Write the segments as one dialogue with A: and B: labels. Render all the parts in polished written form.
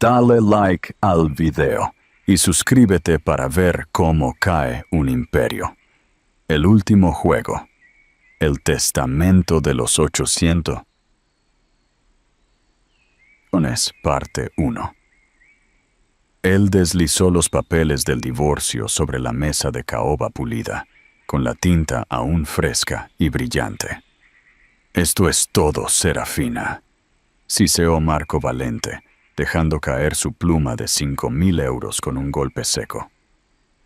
A: Dale like al video y suscríbete para ver cómo cae un imperio. El último juego. El testamento de los 800. Parte 1. Él deslizó los papeles del divorcio sobre la mesa de caoba pulida, con la tinta aún fresca y brillante. «Esto es todo, Serafina», siseó Marco Valente, dejando caer su pluma de 5.000 euros con un golpe seco.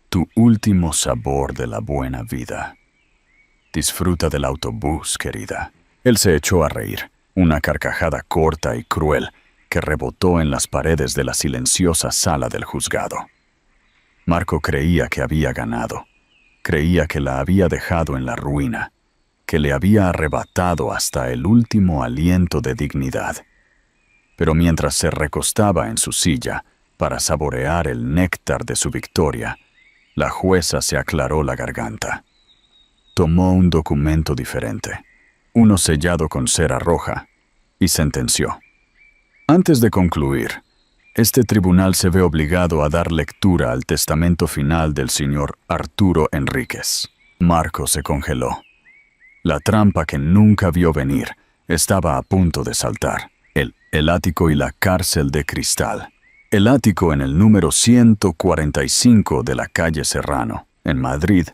A: «Tu último sabor de la buena vida. Disfruta del autobús, querida». Él se echó a reír, una carcajada corta y cruel que rebotó en las paredes de la silenciosa sala del juzgado. Marco creía que había ganado. Creía que la había dejado en la ruina, que le había arrebatado hasta el último aliento de dignidad. Pero mientras se recostaba en su silla para saborear el néctar de su victoria, la jueza se aclaró la garganta. Tomó un documento diferente, uno sellado con cera roja, y sentenció. Antes de concluir, este tribunal se ve obligado a dar lectura al testamento final del señor Arturo Enríquez. Marco se congeló. La trampa que nunca vio venir estaba a punto de saltar. El ático y la cárcel de cristal. El ático en el número 145 de la calle Serrano, en Madrid,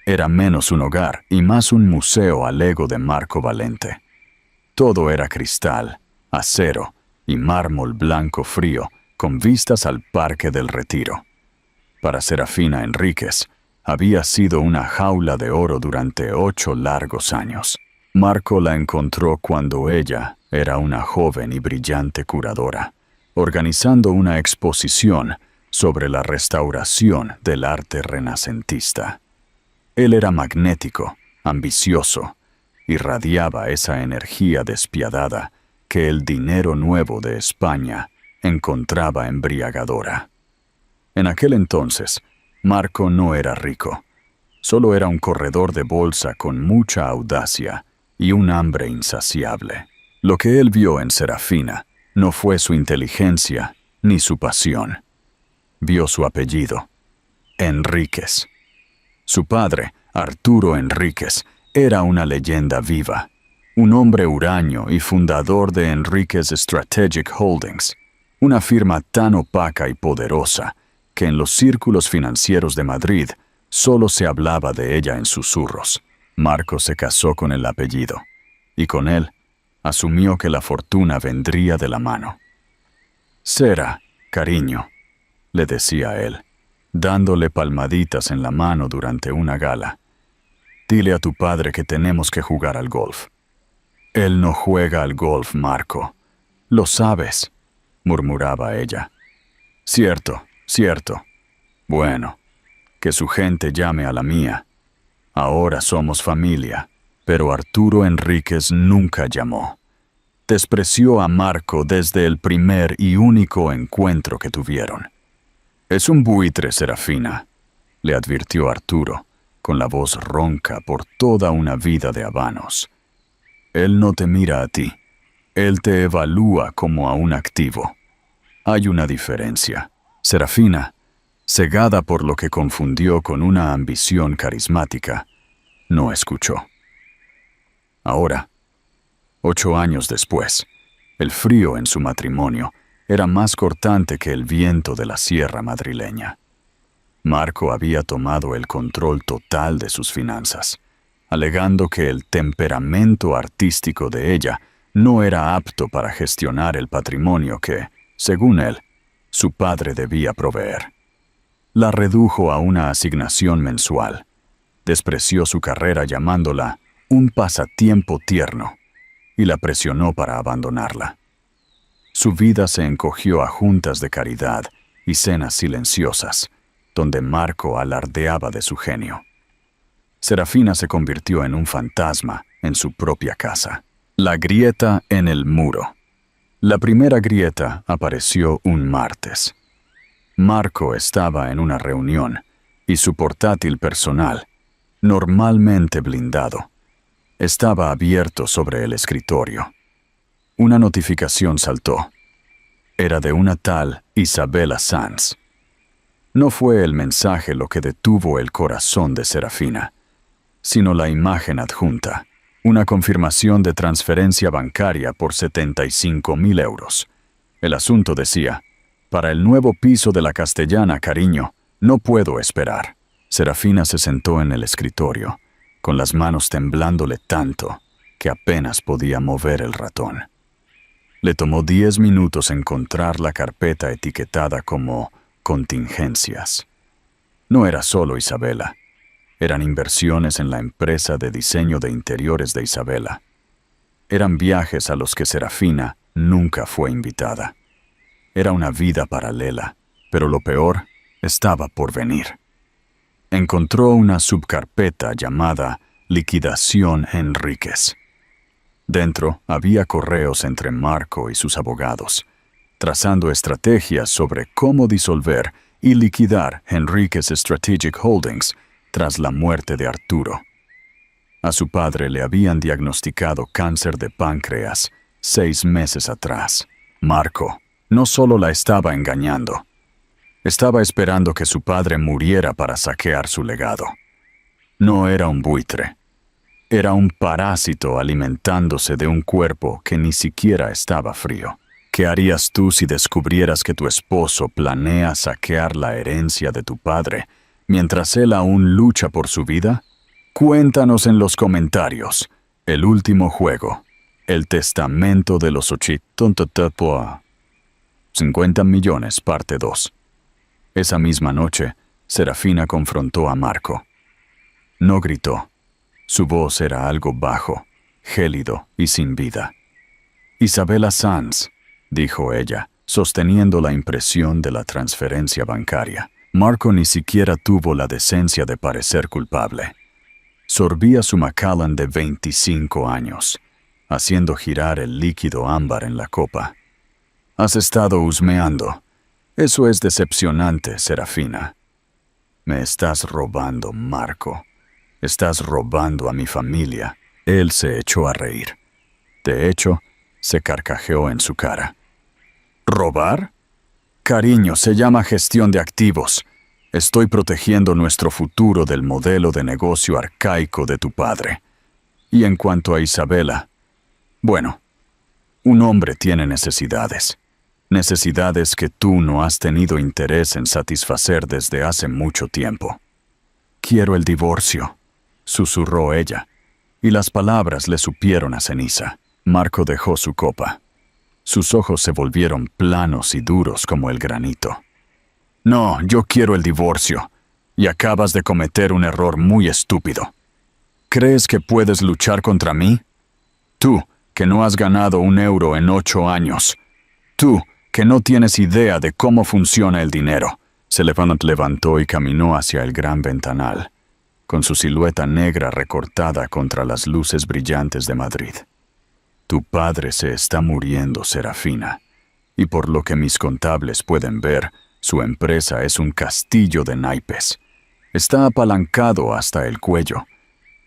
A: era menos un hogar y más un museo al ego de Marco Valente. Todo era cristal, acero y mármol blanco frío, con vistas al Parque del Retiro. Para Serafina Enríquez, había sido una jaula de oro durante 8 largos años. Marco la encontró cuando ella era una joven y brillante curadora, organizando una exposición sobre la restauración del arte renacentista. Él era magnético, ambicioso, irradiaba esa energía despiadada que el dinero nuevo de España encontraba embriagadora. En aquel entonces, Marco no era rico, solo era un corredor de bolsa con mucha audacia y un hambre insaciable. Lo que él vio en Serafina no fue su inteligencia ni su pasión. Vio su apellido, Enríquez. Su padre, Arturo Enríquez, era una leyenda viva, un hombre huraño y fundador de Enríquez Strategic Holdings, una firma tan opaca y poderosa que en los círculos financieros de Madrid solo se hablaba de ella en susurros. Marco se casó con el apellido, y con él asumió que la fortuna vendría de la mano. «Sera, cariño», le decía él, dándole palmaditas en la mano durante una gala. «Dile a tu padre que tenemos que jugar al golf». «Él no juega al golf, Marco. Lo sabes», murmuraba ella. «Cierto, cierto. Bueno, que su gente llame a la mía. Ahora somos familia». Pero Arturo Enríquez nunca llamó. Despreció a Marco desde el primer y único encuentro que tuvieron. «Es un buitre, Serafina», le advirtió Arturo, con la voz ronca por toda una vida de habanos. «Él no te mira a ti. Él te evalúa como a un activo. Hay una diferencia». Serafina, cegada por lo que confundió con una ambición carismática, no escuchó. Ahora, 8 años después, el frío en su matrimonio era más cortante que el viento de la sierra madrileña. Marco había tomado el control total de sus finanzas, alegando que el temperamento artístico de ella no era apto para gestionar el patrimonio que, según él, su padre debía proveer. La redujo a una asignación mensual. Despreció su carrera llamándola un pasatiempo tierno y la presionó para abandonarla. Su vida se encogió a juntas de caridad y cenas silenciosas, donde Marco alardeaba de su genio. Serafina se convirtió en un fantasma en su propia casa. La grieta en el muro. La primera grieta apareció un martes. Marco estaba en una reunión y su portátil personal, normalmente blindado, estaba abierto sobre el escritorio. Una notificación saltó. era de una tal Isabela Sanz. No fue el mensaje lo que detuvo el corazón de Serafina, sino la imagen adjunta, una confirmación de transferencia bancaria por 75,000 euros. El asunto decía: para el nuevo piso de la Castellana, cariño, no puedo esperar. Serafina se sentó en el escritorio, con las manos temblándole tanto que apenas podía mover el ratón. Le tomó 10 minutos encontrar la carpeta etiquetada como contingencias. No era solo Isabela. Eran inversiones en la empresa de diseño de interiores de Isabela. Eran viajes a los que Serafina nunca fue invitada. Era una vida paralela, pero lo peor estaba por venir. Encontró una subcarpeta llamada Liquidación Enríquez. Dentro había correos entre Marco y sus abogados, trazando estrategias sobre cómo disolver y liquidar Enríquez Strategic Holdings tras la muerte de Arturo. A su padre le habían diagnosticado cáncer de páncreas 6 meses atrás. Marco no solo la estaba engañando, estaba esperando que su padre muriera para saquear su legado. No era un buitre. Era un parásito alimentándose de un cuerpo que ni siquiera estaba frío. ¿Qué harías tú si descubrieras que tu esposo planea saquear la herencia de tu padre mientras él aún lucha por su vida? Cuéntanos en los comentarios. El último juego. El testamento de los 50 millones, parte 2. Esa misma noche, Serafina confrontó a Marco. No gritó. Su voz era algo bajo, gélido y sin vida. Isabela Sanz, dijo ella, sosteniendo la impresión de la transferencia bancaria. Marco ni siquiera tuvo la decencia de parecer culpable. Sorbía su Macallan de 25 años, haciendo girar el líquido ámbar en la copa. Has estado husmeando. Eso es decepcionante, Serafina. Me estás robando, Marco. Estás robando a mi familia. Él se echó a reír. De hecho, se carcajeó en su cara. ¿Robar? Cariño, se llama gestión de activos. Estoy protegiendo nuestro futuro del modelo de negocio arcaico de tu padre. Y en cuanto a Isabela, bueno, un hombre tiene necesidades. Necesidades que tú no has tenido interés en satisfacer desde hace mucho tiempo. Quiero el divorcio, susurró ella, y las palabras le supieron a ceniza. Marco dejó su copa. Sus ojos se volvieron planos y duros como el granito. No, yo quiero el divorcio, y acabas de cometer un error muy estúpido. ¿Crees que puedes luchar contra mí? Tú, que no has ganado un euro en 8 años. Tú, que no tienes idea de cómo funciona el dinero. Se levantó y caminó hacia el gran ventanal, con su silueta negra recortada contra las luces brillantes de Madrid. Tu padre se está muriendo, Serafina, y por lo que mis contables pueden ver, su empresa es un castillo de naipes. Está apalancado hasta el cuello.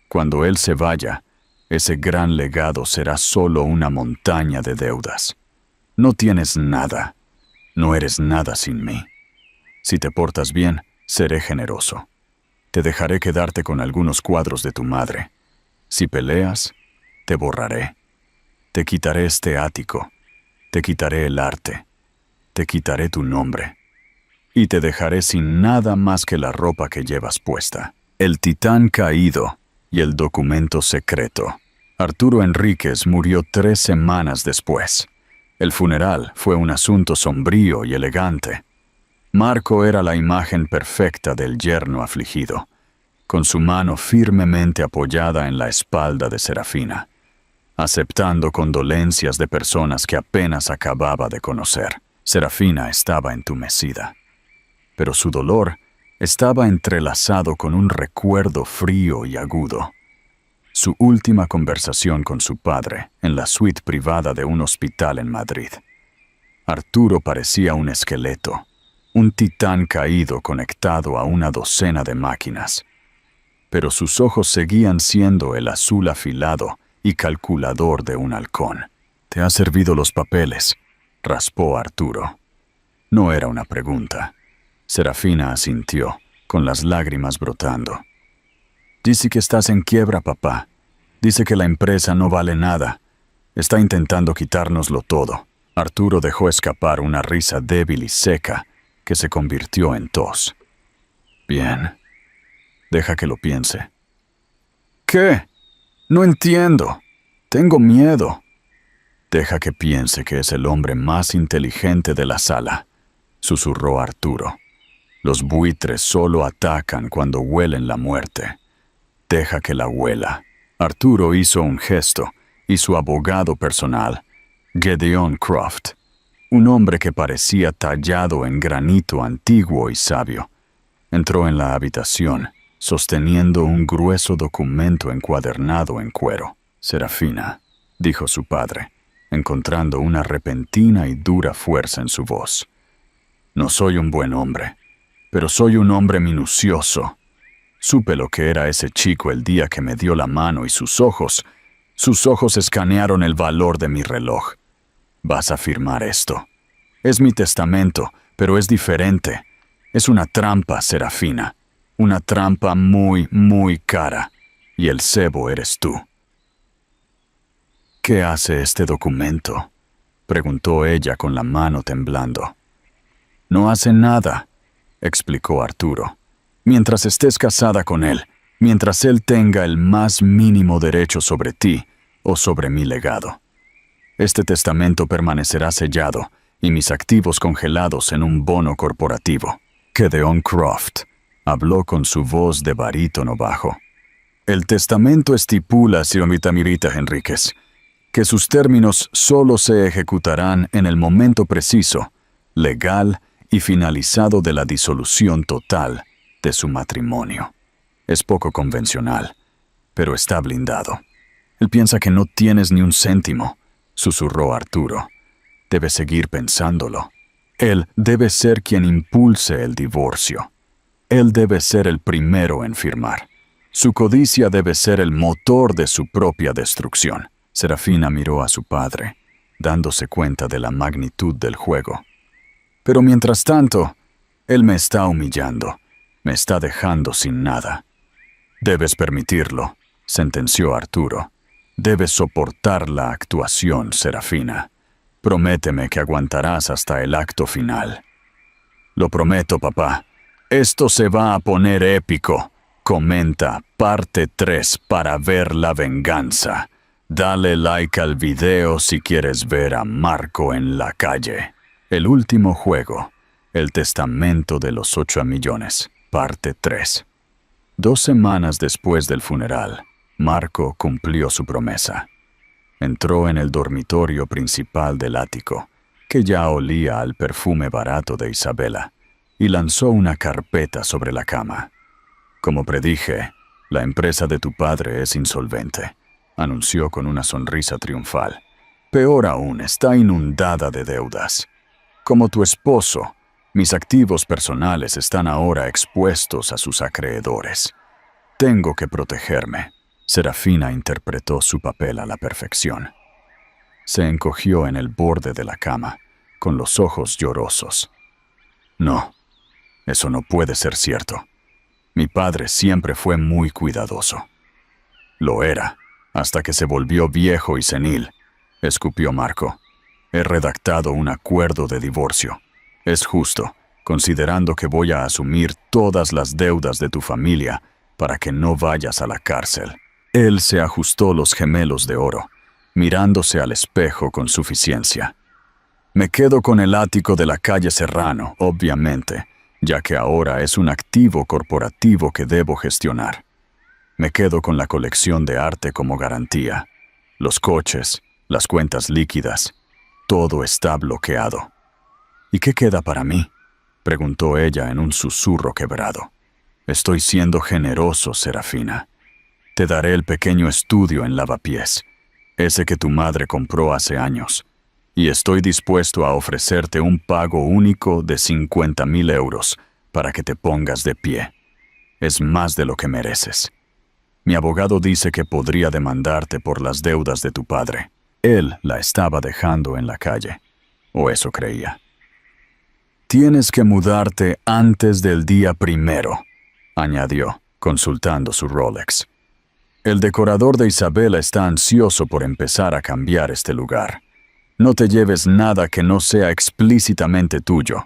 A: Cuando él se vaya, ese gran legado será solo una montaña de deudas. No tienes nada. No eres nada sin mí. Si te portas bien, seré generoso. Te dejaré quedarte con algunos cuadros de tu madre. Si peleas, te borraré. Te quitaré este ático. Te quitaré el arte. Te quitaré tu nombre. Y te dejaré sin nada más que la ropa que llevas puesta. El titán caído y el documento secreto. Arturo Enríquez murió 3 semanas después. El funeral fue un asunto sombrío y elegante. Marco era la imagen perfecta del yerno afligido, con su mano firmemente apoyada en la espalda de Serafina, aceptando condolencias de personas que apenas acababa de conocer. Serafina estaba entumecida, pero su dolor estaba entrelazado con un recuerdo frío y agudo. Su última conversación con su padre en la suite privada de un hospital en Madrid. Arturo parecía un esqueleto, un titán caído conectado a una docena de máquinas. Pero sus ojos seguían siendo el azul afilado y calculador de un halcón. Te ha servido los papeles. raspó Arturo. No era una pregunta. Serafina asintió, con las lágrimas brotando. Dice que estás en quiebra, papá. Dice que la empresa no vale nada. Está intentando quitárnoslo todo. Arturo dejó escapar una risa débil y seca que se convirtió en tos. Bien. Deja que lo piense. ¿Qué? No entiendo. Tengo miedo. Deja que piense que es el hombre más inteligente de la sala, susurró Arturo. Los buitres solo atacan cuando huelen la muerte. Deja que la huela. Arturo hizo un gesto y su abogado personal, Gideon Croft, un hombre que parecía tallado en granito antiguo y sabio, entró en la habitación sosteniendo un grueso documento encuadernado en cuero. Serafina, dijo su padre, encontrando una repentina y dura fuerza en su voz. No soy un buen hombre, pero soy un hombre minucioso. Supe lo que era ese chico el día que me dio la mano y sus ojos escanearon el valor de mi reloj. Vas a firmar esto. Es mi testamento, pero es diferente. Es una trampa, Serafina. Una trampa muy, muy cara. Y el cebo eres tú. ¿Qué hace este documento?, preguntó ella con la mano temblando. No hace nada, explicó Arturo. Mientras estés casada con él, mientras él tenga el más mínimo derecho sobre ti o sobre mi legado. Este testamento permanecerá sellado y mis activos congelados en un bono corporativo. Gideon Croft habló con su voz de barítono bajo. El testamento estipula, señorita Mirita Enríquez, que sus términos solo se ejecutarán en el momento preciso, legal y finalizado de la disolución total de su matrimonio. Es poco convencional, pero está blindado. Él piensa que no tienes ni un céntimo, susurró Arturo. Debes seguir pensándolo. Él debe ser quien impulse el divorcio. Él debe ser el primero en firmar. Su codicia debe ser el motor de su propia destrucción. Serafina miró a su padre, dándose cuenta de la magnitud del juego. Pero mientras tanto, él me está humillando. Me está dejando sin nada. Debes permitirlo, sentenció Arturo. Debes soportar la actuación, Serafina. Prométeme que aguantarás hasta el acto final. Lo prometo, papá. Esto se va a poner épico. Comenta parte 3 para ver la venganza. Dale like al video si quieres ver a Marco en la calle. El último juego. El testamento de los 8 millones. Parte 3. 2 semanas después del funeral, Marco cumplió su promesa. Entró en el dormitorio principal del ático, que ya olía al perfume barato de Isabela, y lanzó una carpeta sobre la cama. Como predije, la empresa de tu padre es insolvente, anunció con una sonrisa triunfal. Peor aún, está inundada de deudas. Como tu esposo, mis activos personales están ahora expuestos a sus acreedores. Tengo que protegerme. Serafina interpretó su papel a la perfección. Se encogió en el borde de la cama, con los ojos llorosos. No, eso no puede ser cierto. Mi padre siempre fue muy cuidadoso. Lo era, hasta que se volvió viejo y senil, escupió Marco. He redactado un acuerdo de divorcio. Es justo, considerando que voy a asumir todas las deudas de tu familia para que no vayas a la cárcel. Él se ajustó los gemelos de oro, mirándose al espejo con suficiencia. Me quedo con el ático de la calle Serrano, obviamente, ya que ahora es un activo corporativo que debo gestionar. Me quedo con la colección de arte como garantía. Los coches, las cuentas líquidas, todo está bloqueado. ¿Y qué queda para mí?, preguntó ella en un susurro quebrado. Estoy siendo generoso, Serafina. Te daré el pequeño estudio en Lavapiés, ese que tu madre compró hace años, y estoy dispuesto a ofrecerte un pago único de 50.000 euros para que te pongas de pie. Es más de lo que mereces. Mi abogado dice que podría demandarte por las deudas de tu padre. Él la estaba dejando en la calle. o eso creía. «Tienes que mudarte antes del día 1», añadió, consultando su Rolex. «El decorador de Isabela está ansioso por empezar a cambiar este lugar. No te lleves nada que no sea explícitamente tuyo,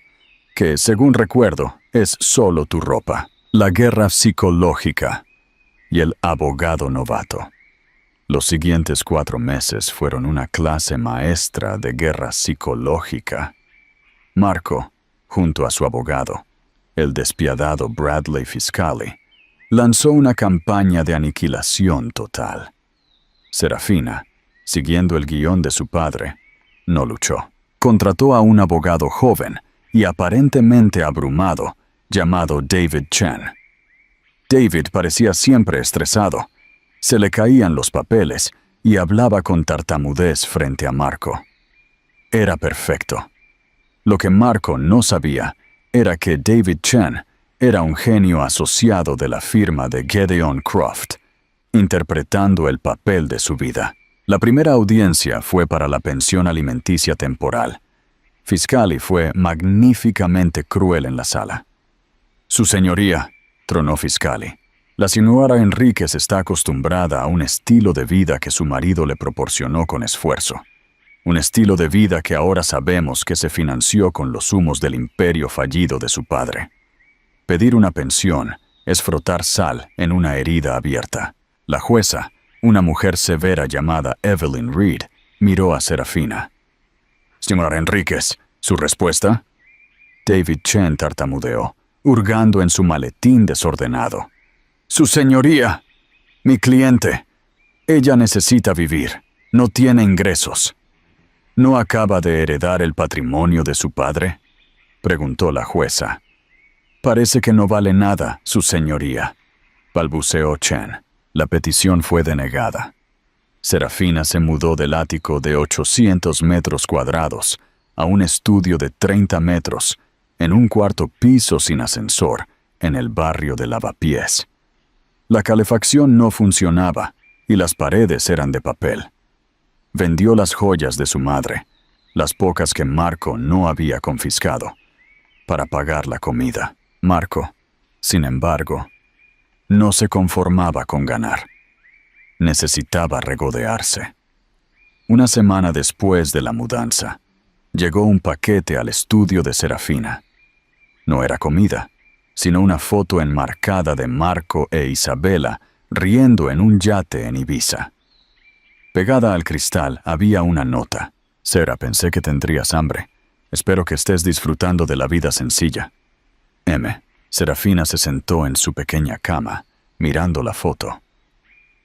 A: que, según recuerdo, es solo tu ropa». La guerra psicológica y el abogado novato. Los siguientes 4 meses fueron una clase maestra de guerra psicológica. Marco, junto a su abogado, el despiadado Bradley Fiscali, lanzó una campaña de aniquilación total. Serafina, siguiendo el guión de su padre, no luchó. Contrató a un abogado joven y aparentemente abrumado, llamado David Chen. David parecía siempre estresado. Se le caían los papeles y hablaba con tartamudez frente a Marco. Era perfecto. Lo que Marco no sabía era que David Chen era un genio asociado de la firma de Gideon Croft, interpretando el papel de su vida. La primera audiencia fue para la pensión alimenticia temporal. Fiscali fue magníficamente cruel en la sala. «Su señoría», tronó Fiscali, «la señora Enríquez está acostumbrada a un estilo de vida que su marido le proporcionó con esfuerzo. Un estilo de vida que ahora sabemos que se financió con los humos del imperio fallido de su padre. Pedir una pensión es frotar sal en una herida abierta». La jueza, una mujer severa llamada Evelyn Reed, miró a Serafina. «Señora Enríquez, ¿su respuesta?» David Chen tartamudeó, hurgando en su maletín desordenado. «Su señoría, mi cliente. Ella necesita vivir. No tiene ingresos». «¿No acaba de heredar el patrimonio de su padre?», preguntó la jueza. «Parece que no vale nada, su señoría», balbuceó Chen. La petición fue denegada. Serafina se mudó del ático de 800 metros cuadrados a un estudio de 30 metros, en un cuarto piso sin ascensor, en el barrio de Lavapiés. La calefacción no funcionaba y las paredes eran de papel. Vendió las joyas de su madre, las pocas que Marco no había confiscado, para pagar la comida. Marco, sin embargo, no se conformaba con ganar. Necesitaba regodearse. Una semana después de la mudanza, llegó un paquete al estudio de Serafina. No era comida, sino una foto enmarcada de Marco e Isabela riendo en un yate en Ibiza. Pegada al cristal había una nota. «Sera, pensé que tendrías hambre. Espero que estés disfrutando de la vida sencilla. M». Serafina se sentó en su pequeña cama, mirando la foto.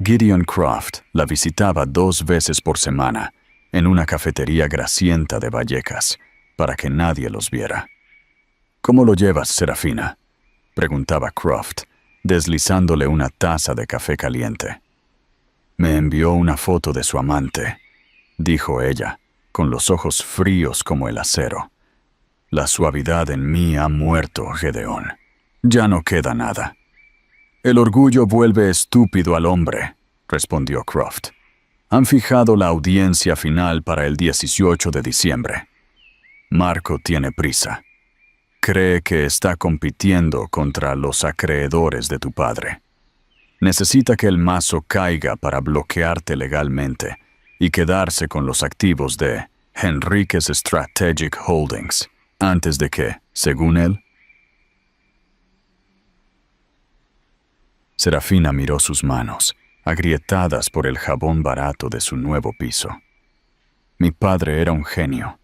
A: Gideon Croft la visitaba 2 veces por semana, en una cafetería grasienta de Vallecas, para que nadie los viera. «¿Cómo lo llevas, Serafina?», preguntaba Croft, deslizándole una taza de café caliente. «Me envió una foto de su amante», dijo ella, con los ojos fríos como el acero. «La suavidad en mí ha muerto, Gedeón. Ya no queda nada». «El orgullo vuelve estúpido al hombre», respondió Croft. «Han fijado la audiencia final para el 18 de diciembre. Marco tiene prisa. Cree que está compitiendo contra los acreedores de tu padre. Necesita que el mazo caiga para bloquearte legalmente y quedarse con los activos de Enríquez Strategic Holdings, antes de que, según él». Serafina miró sus manos, agrietadas por el jabón barato de su nuevo piso. «Mi padre era un genio».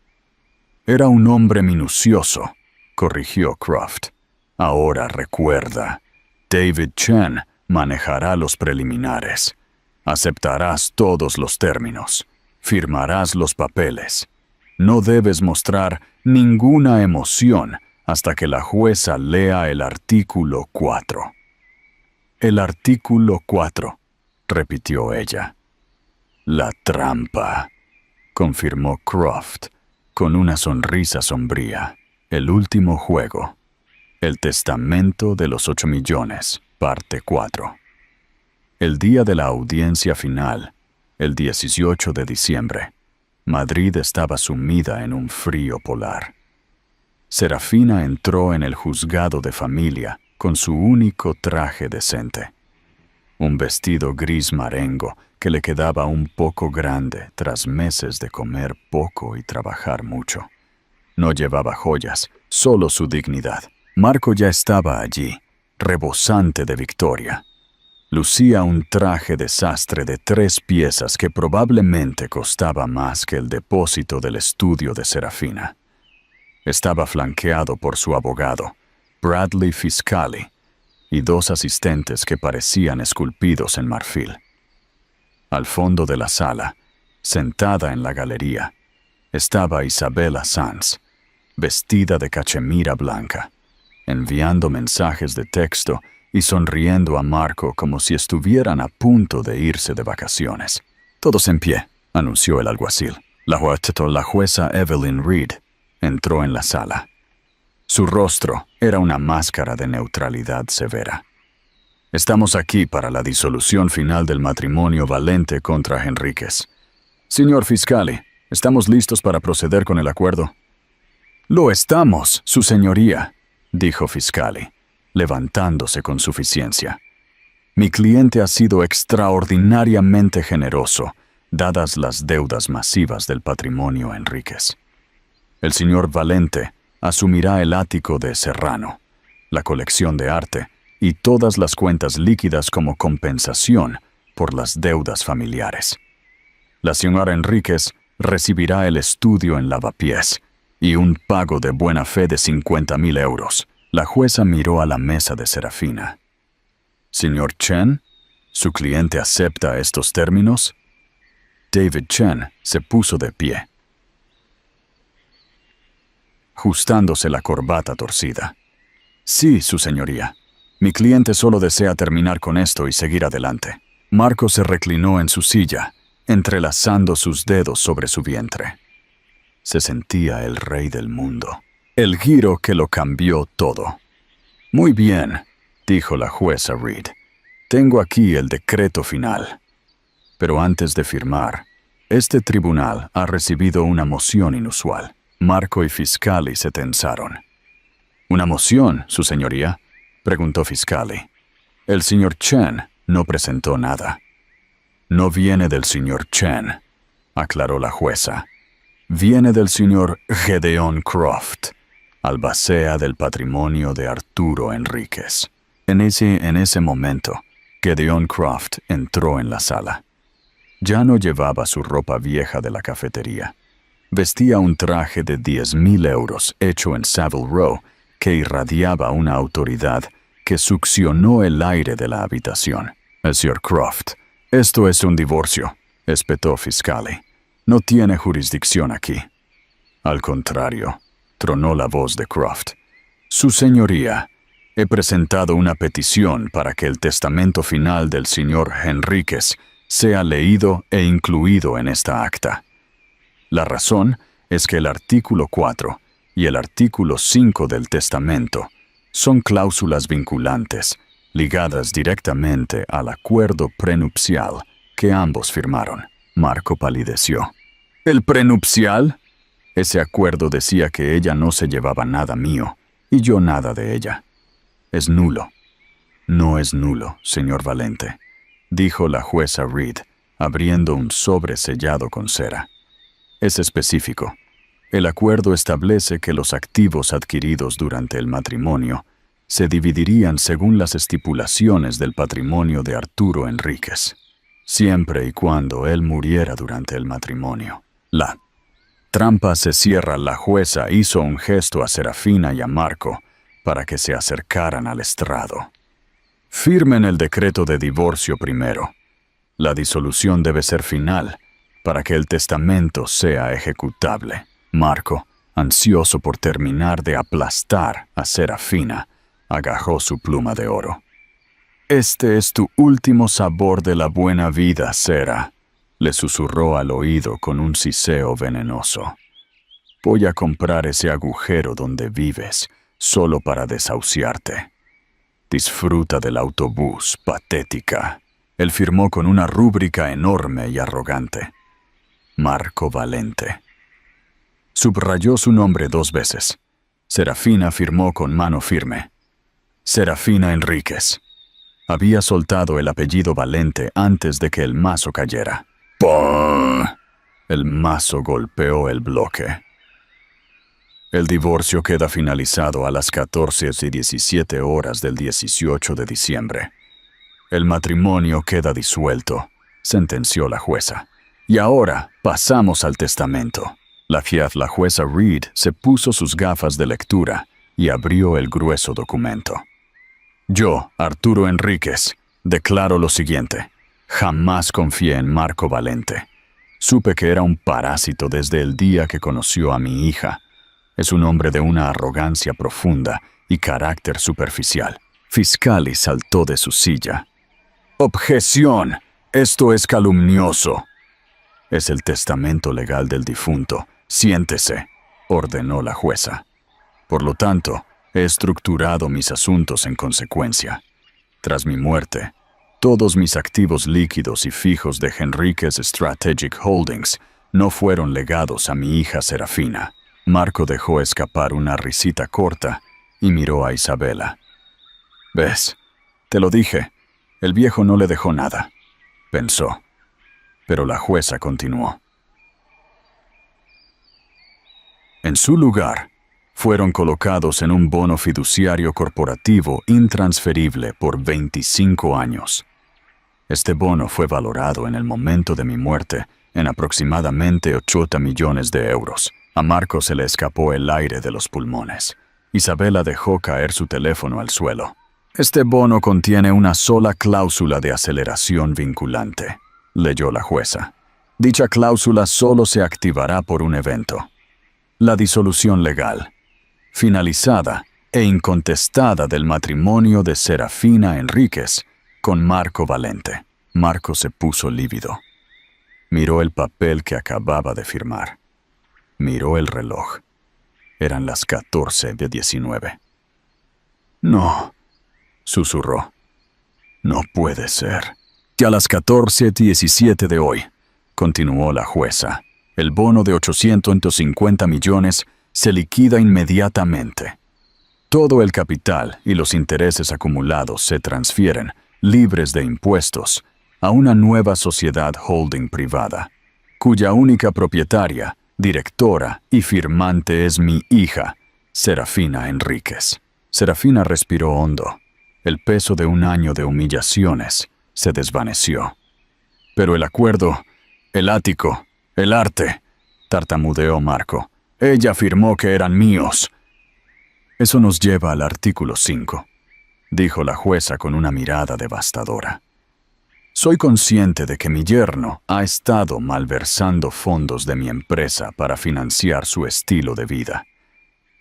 A: «Era un hombre minucioso», corrigió Croft. «Ahora recuerda, David Chen manejará los preliminares. Aceptarás todos los términos. Firmarás los papeles. No debes mostrar ninguna emoción hasta que la jueza lea el artículo 4. «El artículo 4», repitió ella. «La trampa», confirmó Croft, con una sonrisa sombría. «El último juego. El testamento de los 8 millones, parte 4. El día de la audiencia final, el 18 de diciembre, Madrid estaba sumida en un frío polar. Serafina entró en el juzgado de familia con su único traje decente. Un vestido gris marengo que le quedaba un poco grande tras meses de comer poco y trabajar mucho. No llevaba joyas, solo su dignidad. Marco ya estaba allí, rebosante de victoria. Lucía un traje de sastre de 3 piezas que probablemente costaba más que el depósito del estudio de Serafina. Estaba flanqueado por su abogado, Bradley Fiscali, y 2 asistentes que parecían esculpidos en marfil. Al fondo de la sala, sentada en la galería, estaba Isabella Sanz, vestida de cachemira blanca, enviando mensajes de texto y sonriendo a Marco como si estuvieran a punto de irse de vacaciones. «Todos en pie», anunció el alguacil. La jueza Evelyn Reed entró en la sala. Su rostro era una máscara de neutralidad severa. «Estamos aquí para la disolución final del matrimonio Valente contra Henríquez. Señor Fiscali, ¿estamos listos para proceder con el acuerdo?» «Lo estamos, su señoría», dijo Fiscali, levantándose con suficiencia. «Mi cliente ha sido extraordinariamente generoso, dadas las deudas masivas del patrimonio Henríquez. El señor Valente asumirá el ático de Serrano, la colección de arte y todas las cuentas líquidas como compensación por las deudas familiares. La señora Henríquez recibirá el estudio en Lavapiés y un pago de buena fe de 50.000 euros. La jueza miró a la mesa de Serafina. «Señor Chen, ¿su cliente acepta estos términos?» David Chen se puso de pie, ajustándose la corbata torcida. «Sí, su señoría. Mi cliente solo desea terminar con esto y seguir adelante». Marco se reclinó en su silla, entrelazando sus dedos sobre su vientre. Se sentía el rey del mundo. El giro que lo cambió todo. «Muy bien», dijo la jueza Reed. «Tengo aquí el decreto final. Pero antes de firmar, este tribunal ha recibido una moción inusual». Marco y Fiscali se tensaron. «¿Una moción, su señoría?», preguntó Fiscali. «El señor Chen no presentó nada». «No viene del señor Chen», aclaró la jueza. «Viene del señor Gedeon Croft, albacea del patrimonio de Arturo Henríquez». En ese momento, Gedeon Croft entró en la sala. Ya no llevaba su ropa vieja de la cafetería. Vestía un traje de 10.000 euros hecho en Savile Row que irradiaba una autoridad que succionó el aire de la habitación. «Señor Croft, esto es un divorcio», espetó Fiscali. «No tiene jurisdicción aquí». «Al contrario», tronó la voz de Croft. «Su señoría, he presentado una petición para que el testamento final del señor Henríquez sea leído e incluido en esta acta. La razón es que el artículo 4 y el artículo 5 del testamento son cláusulas vinculantes ligadas directamente al acuerdo prenupcial que ambos firmaron». Marco palideció. «¿El prenupcial?» Ese acuerdo decía que ella no se llevaba nada mío y yo nada de ella. «Es nulo». «No es nulo, señor Valente», dijo la jueza Reed, abriendo un sobre sellado con cera. «Es específico. El acuerdo establece que los activos adquiridos durante el matrimonio se dividirían según las estipulaciones del patrimonio de Arturo Henríquez, siempre y cuando él muriera durante el matrimonio». La trampa se cierra. La jueza hizo un gesto a Serafina y a Marco para que se acercaran al estrado. «Firmen el decreto de divorcio primero. La disolución debe ser final para que el testamento sea ejecutable». Marco, ansioso por terminar de aplastar a Serafina, agajó su pluma de oro. «Este es tu último sabor de la buena vida, Sera», le susurró al oído con un siseo venenoso. «Voy a comprar ese agujero donde vives, solo para desahuciarte. Disfruta del autobús, patética». Él firmó con una rúbrica enorme y arrogante. Marco Valente. Subrayó su nombre 2 veces. Serafina firmó con mano firme. Serafina Enríquez. Había soltado el apellido Valente antes de que el mazo cayera. ¡Pum! El mazo golpeó el bloque. El divorcio queda finalizado a las 14:17 horas del 18 de diciembre. El matrimonio queda disuelto, sentenció la jueza. Y ahora pasamos al testamento. La jueza Reed se puso sus gafas de lectura y abrió el grueso documento. Yo, Arturo Enríquez, declaro lo siguiente. Jamás confié en Marco Valente. Supe que era un parásito desde el día que conoció a mi hija. Es un hombre de una arrogancia profunda y carácter superficial. Fiscali saltó de su silla. ¡Objeción! Esto es calumnioso. Es el testamento legal del difunto. Siéntese, ordenó la jueza. Por lo tanto, he estructurado mis asuntos en consecuencia. Tras mi muerte, todos mis activos líquidos y fijos de Enríquez Strategic Holdings no fueron legados a mi hija Serafina. Marco dejó escapar una risita corta y miró a Isabela. «¿Ves? Te lo dije. El viejo no le dejó nada», pensó. Pero la jueza continuó. En su lugar, fueron colocados en un bono fiduciario corporativo intransferible por 25 años. Este bono fue valorado en el momento de mi muerte en aproximadamente 80 millones de euros. A Marco se le escapó el aire de los pulmones. Isabela dejó caer su teléfono al suelo. Este bono contiene una sola cláusula de aceleración vinculante, leyó la jueza. Dicha cláusula solo se activará por un evento. La disolución legal, finalizada e incontestada del matrimonio de Serafina Enríquez con Marco Valente. Marco se puso lívido. Miró el papel que acababa de firmar. Miró el reloj. Eran las 14:19. «No», susurró. «No puede ser». «Y a las 14:17 de hoy», continuó la jueza, «el bono de 850 millones se liquida inmediatamente. Todo el capital y los intereses acumulados se transfieren, libres de impuestos, a una nueva sociedad holding privada, cuya única propietaria, directora y firmante es mi hija, Serafina Enríquez». Serafina respiró hondo. El peso de un año de humillaciones se desvaneció. «Pero el acuerdo, el ático, el arte», tartamudeó Marco. «Ella afirmó que eran míos». «Eso nos lleva al artículo 5», dijo la jueza con una mirada devastadora. «Soy consciente de que mi yerno ha estado malversando fondos de mi empresa para financiar su estilo de vida.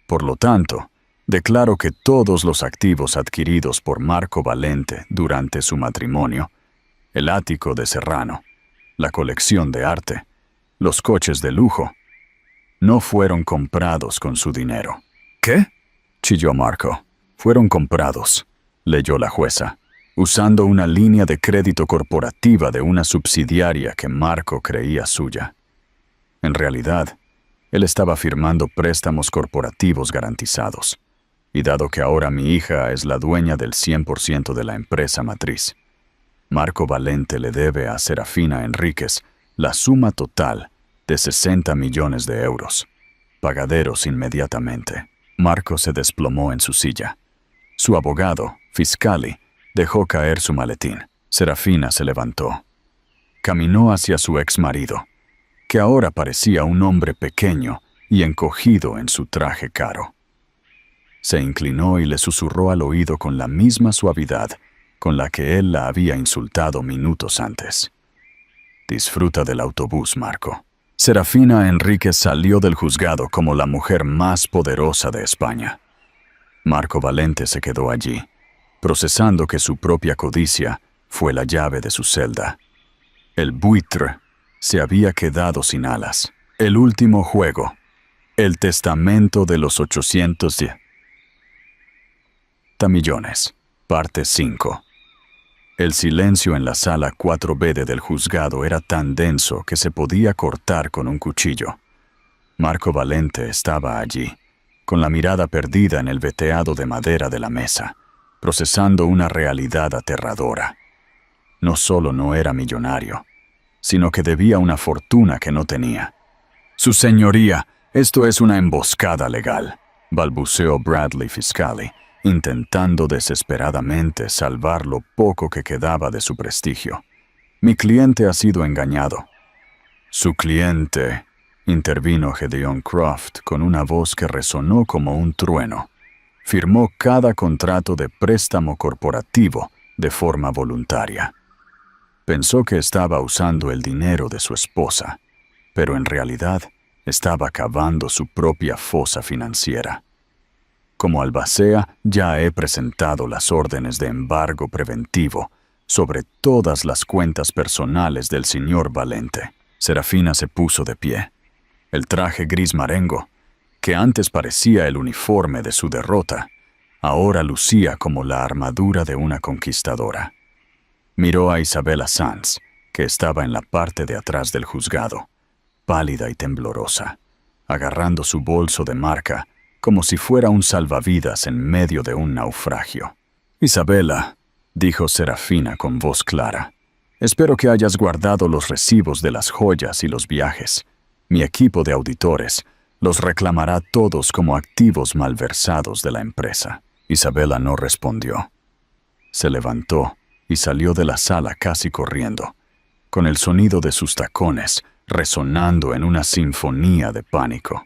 A: Por lo tanto, declaro que todos los activos adquiridos por Marco Valente durante su matrimonio, el ático de Serrano, la colección de arte, los coches de lujo, no fueron comprados con su dinero». «¿Qué?», chilló Marco. «Fueron comprados», leyó la jueza, «usando una línea de crédito corporativa de una subsidiaria que Marco creía suya. En realidad, él estaba firmando préstamos corporativos garantizados. Y dado que ahora mi hija es la dueña del 100% de la empresa matriz, Marco Valente le debe a Serafina Enríquez la suma total de 60 millones de euros, pagaderos inmediatamente». Marco se desplomó en su silla. Su abogado, Fiscali, dejó caer su maletín. Serafina se levantó. Caminó hacia su exmarido, que ahora parecía un hombre pequeño y encogido en su traje caro. Se inclinó y le susurró al oído con la misma suavidad con la que él la había insultado minutos antes. «Disfruta del autobús, Marco». Serafina Enríquez salió del juzgado como la mujer más poderosa de España. Marco Valente se quedó allí, procesando que su propia codicia fue la llave de su celda. El buitre se había quedado sin alas. El último juego. El testamento de los 810 millones. Parte 5. El silencio en la sala 4B del juzgado era tan denso que se podía cortar con un cuchillo. Marco Valente estaba allí, con la mirada perdida en el veteado de madera de la mesa, procesando una realidad aterradora. No solo no era millonario, sino que debía una fortuna que no tenía. «Su señoría, esto es una emboscada legal», balbuceó Bradley Fiscali, intentando desesperadamente salvar lo poco que quedaba de su prestigio. «Mi cliente ha sido engañado». «Su cliente», intervino Gedeon Croft con una voz que resonó como un trueno, «firmó cada contrato de préstamo corporativo de forma voluntaria. Pensó que estaba usando el dinero de su esposa, pero en realidad estaba cavando su propia fosa financiera. Como albacea, ya he presentado las órdenes de embargo preventivo sobre todas las cuentas personales del señor Valente». Serafina se puso de pie. El traje gris marengo, que antes parecía el uniforme de su derrota, ahora lucía como la armadura de una conquistadora. Miró a Isabela Sanz, que estaba en la parte de atrás del juzgado, pálida y temblorosa, agarrando su bolso de marca como si fuera un salvavidas en medio de un naufragio. «Isabela», dijo Serafina con voz clara, «espero que hayas guardado los recibos de las joyas y los viajes. Mi equipo de auditores los reclamará todos como activos malversados de la empresa». Isabela no respondió. Se levantó y salió de la sala casi corriendo, con el sonido de sus tacones resonando en una sinfonía de pánico.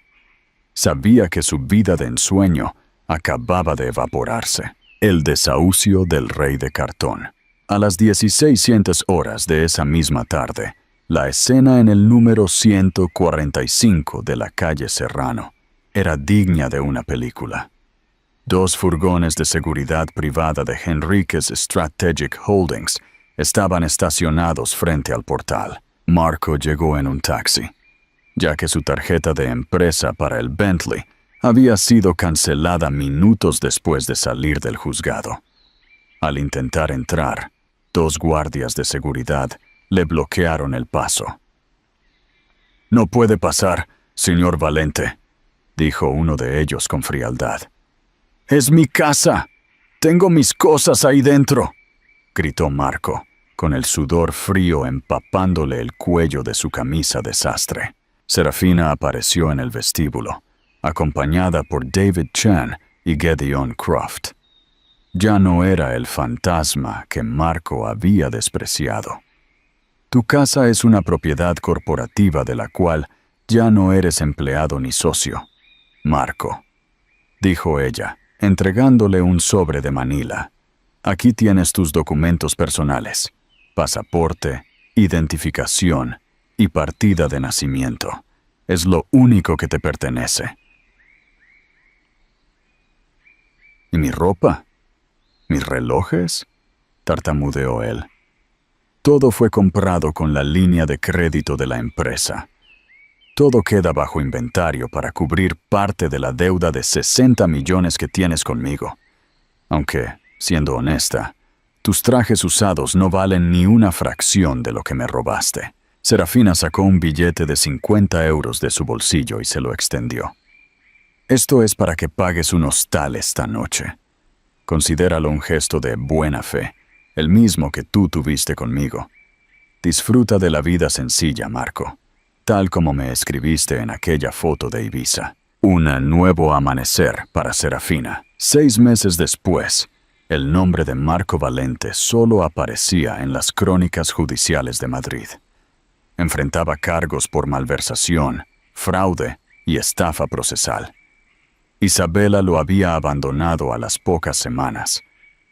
A: Sabía que su vida de ensueño acababa de evaporarse. El desahucio del rey de cartón. A las 1600 horas de esa misma tarde, la escena en el número 145 de la calle Serrano era digna de una película. 2 furgones de seguridad privada de Henriquez Strategic Holdings estaban estacionados frente al portal. Marco llegó en un taxi, ya que su tarjeta de empresa para el Bentley había sido cancelada minutos después de salir del juzgado. Al intentar entrar, 2 guardias de seguridad le bloquearon el paso. «No puede pasar, señor Valente», dijo uno de ellos con frialdad. «Es mi casa. Tengo mis cosas ahí dentro», gritó Marco, con el sudor frío empapándole el cuello de su camisa de sastre. Serafina apareció en el vestíbulo, acompañada por David Chan y Gedeon Croft. Ya no era el fantasma que Marco había despreciado. «Tu casa es una propiedad corporativa de la cual ya no eres empleado ni socio, Marco», dijo ella, entregándole un sobre de Manila. «Aquí tienes tus documentos personales, pasaporte, identificación y partida de nacimiento. Es lo único que te pertenece». «¿Y mi ropa? ¿Mis relojes?», tartamudeó él. «Todo fue comprado con la línea de crédito de la empresa. Todo queda bajo inventario para cubrir parte de la deuda de 60 millones que tienes conmigo. Aunque, siendo honesta, tus trajes usados no valen ni una fracción de lo que me robaste». Serafina sacó un billete de 50 euros de su bolsillo y se lo extendió. «Esto es para que pagues un hostal esta noche. Considéralo un gesto de buena fe, el mismo que tú tuviste conmigo. Disfruta de la vida sencilla, Marco, tal como me escribiste en aquella foto de Ibiza. Un nuevo amanecer para Serafina». 6 meses después, el nombre de Marco Valente solo aparecía en las crónicas judiciales de Madrid. Enfrentaba cargos por malversación, fraude y estafa procesal. Isabela lo había abandonado a las pocas semanas,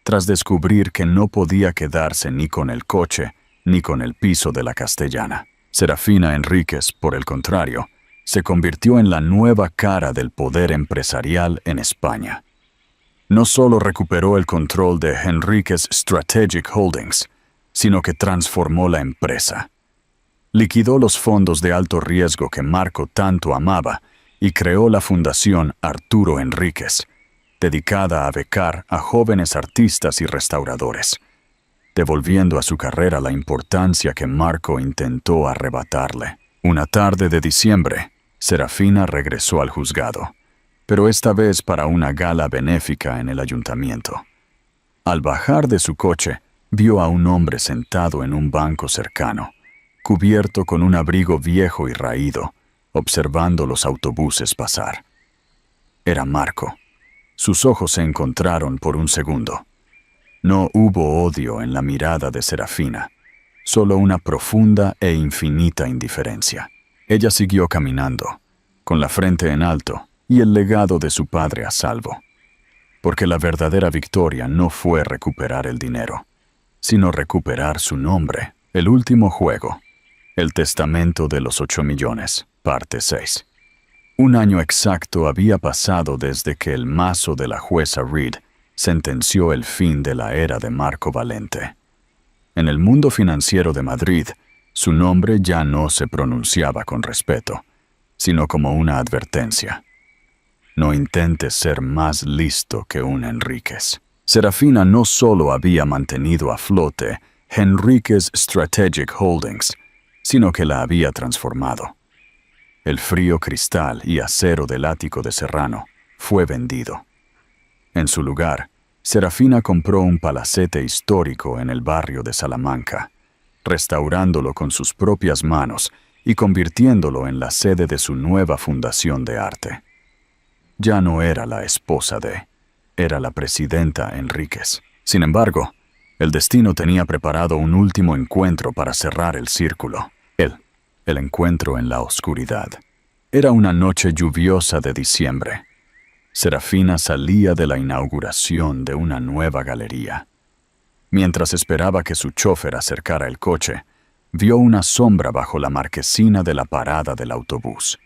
A: tras descubrir que no podía quedarse ni con el coche ni con el piso de la Castellana. Serafina Enríquez, por el contrario, se convirtió en la nueva cara del poder empresarial en España. No solo recuperó el control de Henriquez Strategic Holdings, sino que transformó la empresa. Liquidó los fondos de alto riesgo que Marco tanto amaba y creó la Fundación Arturo Enríquez, dedicada a becar a jóvenes artistas y restauradores. devolviendo a su carrera la importancia que Marco intentó arrebatarle. Una tarde de diciembre, Serafina regresó al juzgado, pero esta vez para una gala benéfica en el ayuntamiento. Al bajar de su coche, vio a un hombre sentado en un banco cercano, cubierto con un abrigo viejo y raído, observando los autobuses pasar. Era Marco. Sus ojos se encontraron por un segundo. No hubo odio en la mirada de Serafina, solo una profunda e infinita indiferencia. Ella siguió caminando, con la frente en alto y el legado de su padre a salvo. Porque la verdadera victoria no fue recuperar el dinero, sino recuperar su nombre. El último juego. El testamento de los 8 millones, parte 6. Un año exacto había pasado desde que el mazo de la jueza Reed sentenció el fin de la era de Marco Valente. En el mundo financiero de Madrid, su nombre ya no se pronunciaba con respeto, sino como una advertencia. No intentes ser más listo que un Enríquez. Serafina no solo había mantenido a flote Enríquez Strategic Holdings, sino que la había transformado. El frío cristal y acero del ático de Serrano fue vendido. En su lugar, Serafina compró un palacete histórico en el barrio de Salamanca, restaurándolo con sus propias manos y convirtiéndolo en la sede de su nueva fundación de arte. Ya no era la esposa de, era la presidenta Enríquez. Sin embargo, el destino tenía preparado un último encuentro para cerrar el círculo. El encuentro en la oscuridad. Era una noche lluviosa de diciembre. Serafina salía de la inauguración de una nueva galería. Mientras esperaba que su chofer acercara el coche, vio una sombra bajo la marquesina de la parada del autobús.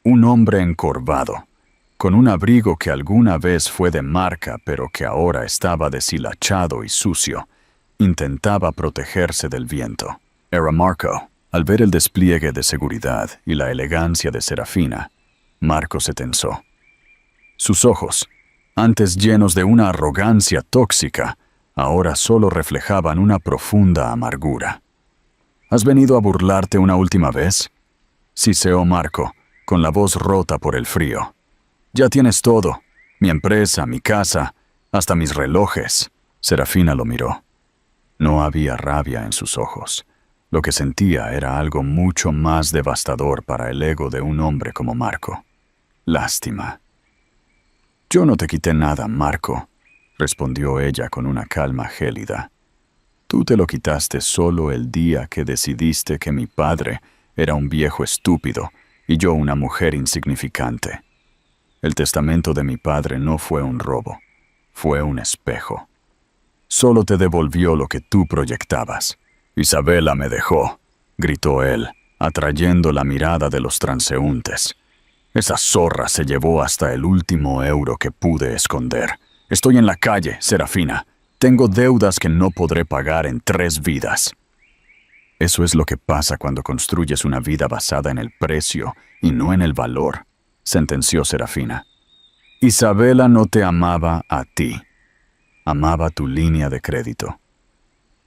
A: Un hombre encorvado, con un abrigo que alguna vez fue de marca pero que ahora estaba deshilachado y sucio, intentaba protegerse del viento. Era Marco. Al ver el despliegue de seguridad y la elegancia de Serafina, Marco se tensó. Sus ojos, antes llenos de una arrogancia tóxica, ahora solo reflejaban una profunda amargura. ¿Has venido a burlarte una última vez?, siseó Marco, con la voz rota por el frío. Ya tienes todo, mi empresa, mi casa, hasta mis relojes. Serafina lo miró. No había rabia en sus ojos. Lo que sentía era algo mucho más devastador para el ego de un hombre como Marco. Lástima. Yo no te quité nada, Marco, respondió ella con una calma gélida. Tú te lo quitaste solo el día que decidiste que mi padre era un viejo estúpido y yo una mujer insignificante. El testamento de mi padre no fue un robo, fue un espejo. Solo te devolvió lo que tú proyectabas. Isabela me dejó, gritó él, atrayendo la mirada de los transeúntes. Esa zorra se llevó hasta el último euro que pude esconder. Estoy en la calle, Serafina. Tengo deudas que no podré pagar en 3 vidas. Eso es lo que pasa cuando construyes una vida basada en el precio y no en el valor, sentenció Serafina. Isabela no te amaba a ti. Amaba tu línea de crédito.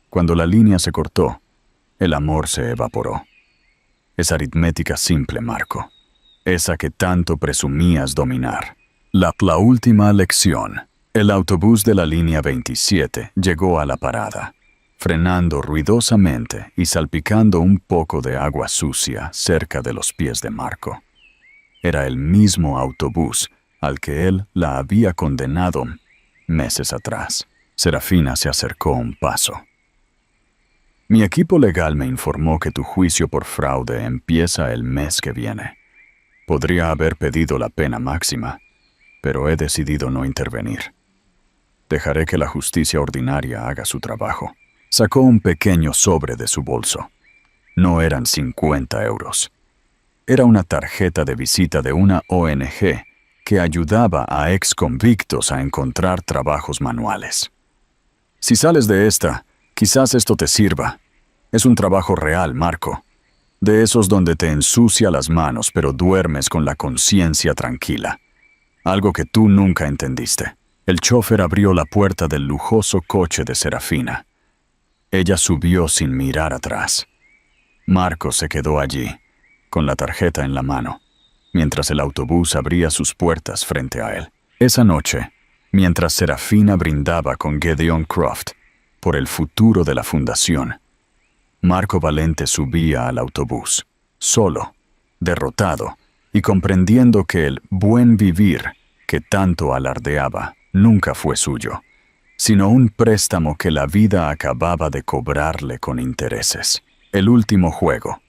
A: Cuando la línea se cortó, el amor se evaporó. Es aritmética simple, Marco. Esa que tanto presumías dominar. La última lección. El autobús de la línea 27 llegó a la parada, frenando ruidosamente y salpicando un poco de agua sucia cerca de los pies de Marco. Era el mismo autobús al que él la había condenado meses atrás. Serafina se acercó un paso. Mi equipo legal me informó que tu juicio por fraude empieza el mes que viene. Podría haber pedido la pena máxima, pero he decidido no intervenir. Dejaré que la justicia ordinaria haga su trabajo. Sacó un pequeño sobre de su bolso. No eran 50 euros. Era una tarjeta de visita de una ONG que ayudaba a exconvictos a encontrar trabajos manuales. Si sales de esta, quizás esto te sirva. Es un trabajo real, Marco. De esos donde te ensucia las manos pero duermes con la conciencia tranquila. Algo que tú nunca entendiste. El chofer abrió la puerta del lujoso coche de Serafina. Ella subió sin mirar atrás. Marco se quedó allí, con la tarjeta en la mano, mientras el autobús abría sus puertas frente a él. Esa noche, mientras Serafina brindaba con Gedeon Croft por el futuro de la fundación, Marco Valente subía al autobús, solo, derrotado, y comprendiendo que el buen vivir que tanto alardeaba nunca fue suyo, sino un préstamo que la vida acababa de cobrarle con intereses. El último juego.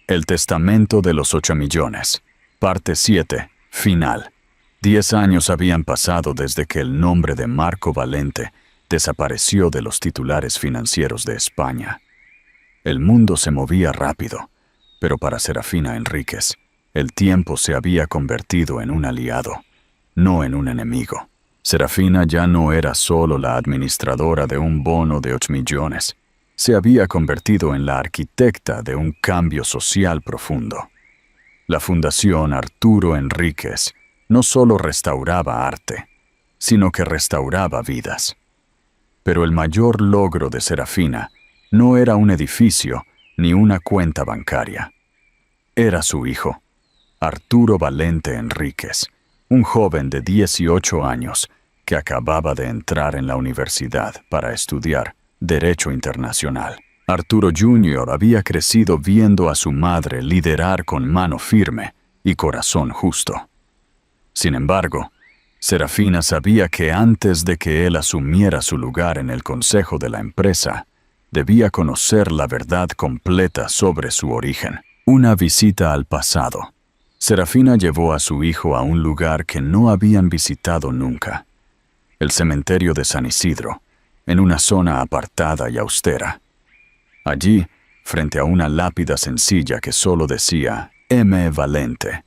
A: El testamento de los 8 millones. Parte 7. Final. 10 años habían pasado desde que el nombre de Marco Valente desapareció de los titulares financieros de España. El mundo se movía rápido, pero para Serafina Enríquez, el tiempo se había convertido en un aliado, no en un enemigo. Serafina ya no era solo la administradora de un bono de 8 millones. Se había convertido en la arquitecta de un cambio social profundo. La Fundación Arturo Enríquez no solo restauraba arte, sino que restauraba vidas. Pero el mayor logro de Serafina no era un edificio ni una cuenta bancaria. Era su hijo, Arturo Valente Enríquez, un joven de 18 años que acababa de entrar en la universidad para estudiar Derecho Internacional. Arturo Jr. había crecido viendo a su madre liderar con mano firme y corazón justo. Sin embargo, Serafina sabía que antes de que él asumiera su lugar en el consejo de la empresa, debía conocer la verdad completa sobre su origen. Una visita al pasado. Serafina llevó a su hijo a un lugar que no habían visitado nunca: el cementerio de San Isidro, en una zona apartada y austera. Allí, frente a una lápida sencilla que solo decía M. Valente,